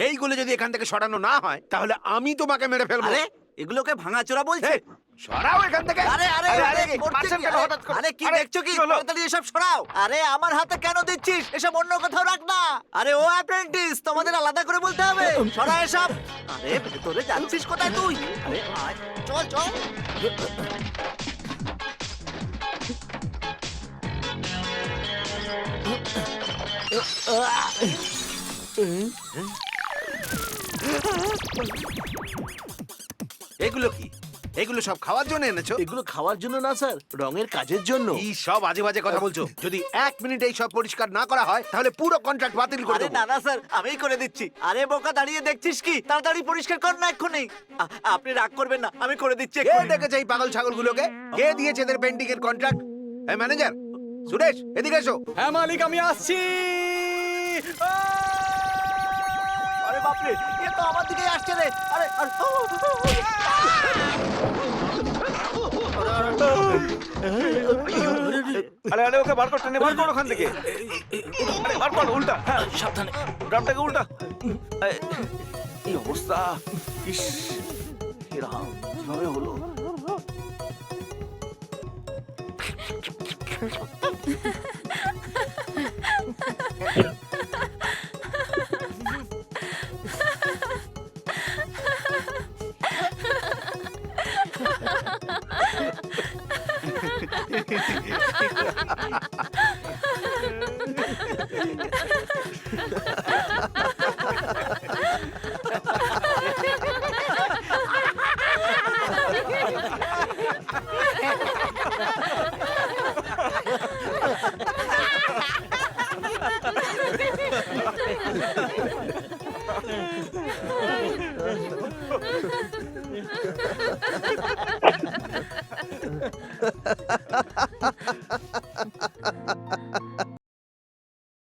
এইগুলো যদি এখান থেকে সরানো না হয় তাহলে আমি তোমাকে মেরে ফেলবো। আরে এগুলোকে ভাঙাচোরা বলছে। এই, সরাও এখান থেকে। আরে আরে আরে করছে মারছেন কি? কেন হঠাৎ করে? আরে কি আরে, দেখছো কি? কি হলো? তাড়াতাড়ি এসব সরাও। আরে আমার হাতে কেন দিচ্ছিস? এসব অন্য কোথাও রাখ না। আরে ও অ্যাপ্রেন্টিস, তোমাদের আলাদা করে বলতে হবে। সরা এসব। আরে ভেতরে যাচ্ছিস কোথায় তুই? আরে আয়, চল চল। এগুলো কি? এগুলো সব খাওয়ার জন্য এনেছো? এগুলো খাওয়ার জন্য না স্যার, রঙের কাজের জন্য। কি সব আজে বাজে কথা বলছো? যদি 1 মিনিট এই সব পরিষ্কার না করা হয় তাহলে পুরো কন্ট্রাক্ট বাতিল করে আরে দেবো। না না স্যার, আমিই করে দিচ্ছি। আরে বোকা দাঁড়িয়ে দেখছিস কি? তাড়াতাড়ি পরিষ্কার কর না এক্ষুনি। আপনি রাগ করবেন না, আমি করে দিচ্ছি কে এক্ষুনি। দেখেছে এই পাগল ছাগলগুলোকে? কে দিয়েছে এদের পেন্টিং এর কন্ট্রাক্ট? এই ম্যানেজার সুরেশ, এদিকে এসো। হ্যাঁ মালিক, আমি আসছি। আরে বাপরে, এ তো আমার দিকেই আসছে রে। আরে আরে, ও, আরে আরে, ওকে বার কর, টেনে বার কর ওখান থেকে। আরে বার কর, উল্টা। হ্যাঁ সাবধানে। ড্রামটাকে উল্টা। কি অবস্থা! ইস, এরকম কিভাবে হলো?